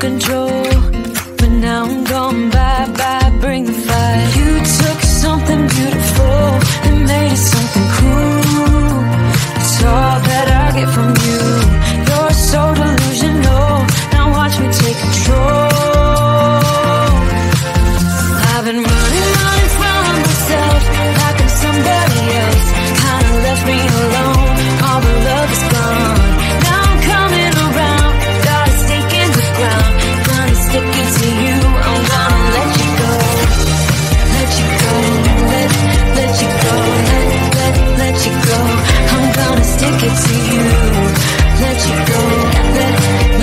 control, but now I'm gone. Bye bye, bring the fire. You took something beautiful and made it something cool. It's all that I get from you. You're so delusional. Now watch me take control. I've been running from myself like I'm somebody else. Kinda left me alone. All the love is gone. Now I'm coming around. Got a stake in the ground. Gonna stick it to you. I'm gonna let you go. Let you go. Let you go. Let you go. I'm gonna stick it to you. Let you go.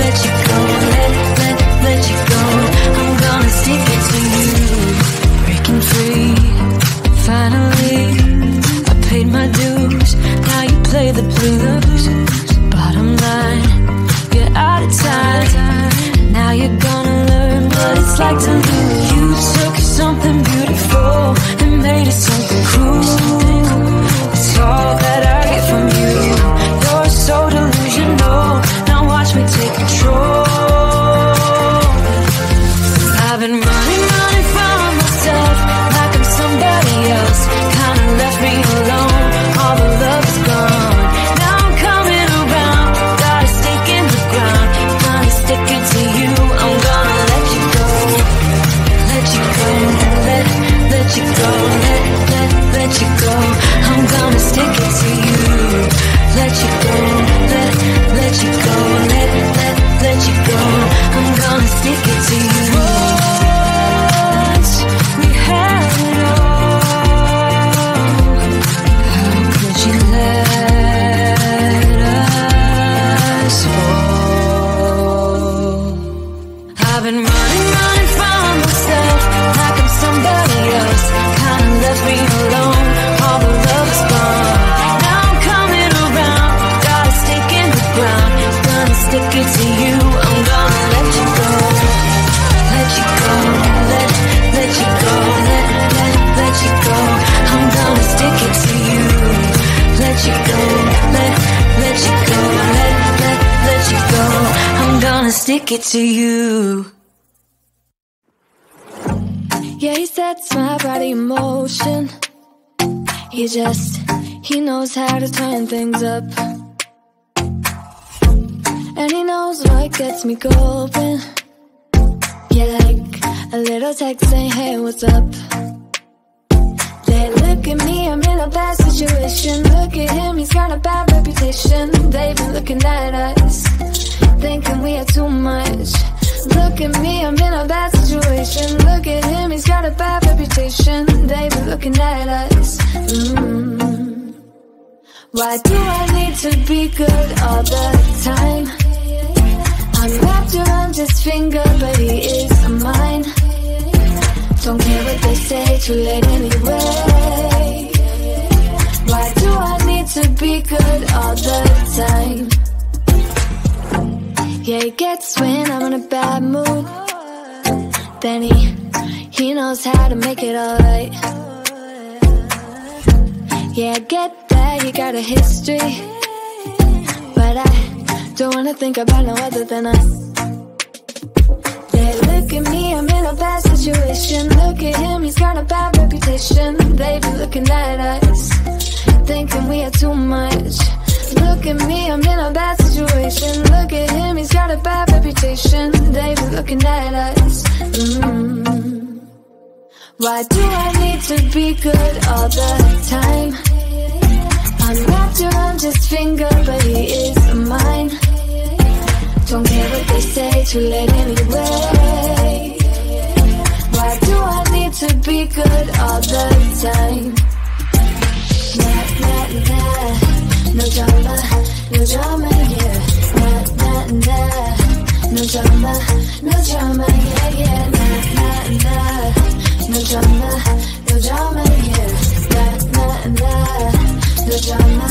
Let you go. Let you go. I'm gonna stick it to you. Breaking free. Finally, I paid my dues. Now you play the blues. Bottom line, you're out of time. Now you're gonna learn what it's like to lose. You took something beautiful and made it something cruel. It's all that I get from you. You're so delusional. Now watch me take control. I've been running from myself like I'm somebody else. Kinda left me alone. All the love is gone. Now I'm coming around. Got a stake in the ground. Gonna stick it to you. I'm gonna let you go. Let you go. Let you go. Let you go. I'm gonna stick it to you. Let you go. Let you go. Let you go. I'm gonna stick it to you. Once we had it all. How could you let us fall? I've been running from myself like I'm somebody else. Kinda left me alone. All the love is gone. Now I'm coming around. Got a stake in the ground. Gonna stick it to you. I'm gonna let you go. Let you go. Let you go. Let you go. I'm gonna stick it to you. Let you go. Let you go. Let you go. I'm gonna stick it to you. Yeah, he sets my body in motion. He knows how to turn things up. And he knows what gets me going. Yeah, like a little text saying, hey, what's up? They look at me, I'm in a bad situation. Look at him, he's got a bad reputation. They've been looking at us, thinking we are too much. Look at me, I'm in a bad situation. Look at him, he's got a bad reputation. They've been looking at us. Why do I need to be good all the time? I'm wrapped around his finger, but he is mine. Don't care what they say, too late anyway. Why do I need to be good all the time? Yeah, he gets when I'm in a bad mood. Then he knows how to make it alright. Yeah, I get that you got a history, but I don't wanna think about no other than us. They look at me, I'm in a bad situation. Look at him, he's got a bad reputation. They've been looking at us, thinking we are too much. Look at me, I'm in a bad situation. Look at him, he's got a bad reputation. They've been looking at us. Why do I need to be good all the time? I'm wrapped around his finger, but he is mine. Don't care what they say, too late anyway. Why do I need to be good all the time? Nah, nah, nah. No drama, no drama, yeah. Nah, nah, nah. No drama, no drama, yeah, yeah. Nah, nah, nah. No drama, no drama, yeah. Nah, nah, nah. No drama,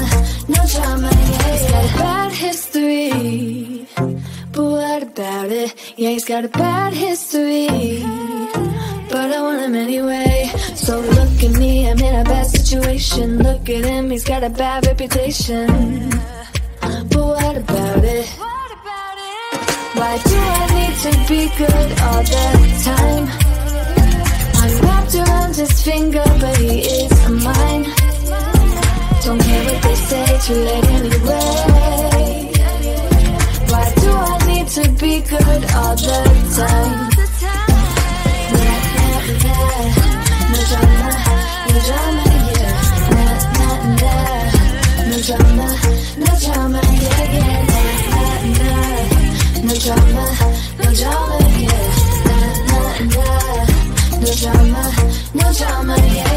no drama, yeah, yeah. Bad history, but what about it? Yeah, he's got a bad history, but I want him anyway. So look at me, I'm in a bad situation. Look at him, he's got a bad reputation, but what about it? Why do I need to be good all the time. I'm wrapped around his finger, but he is mine. Don't care what they say, too late anyway. Why do I need to be good all the time? No drama, no drama, yeah. No drama, no drama, yeah, yeah. No drama, no drama, yeah. No drama, no drama, yeah.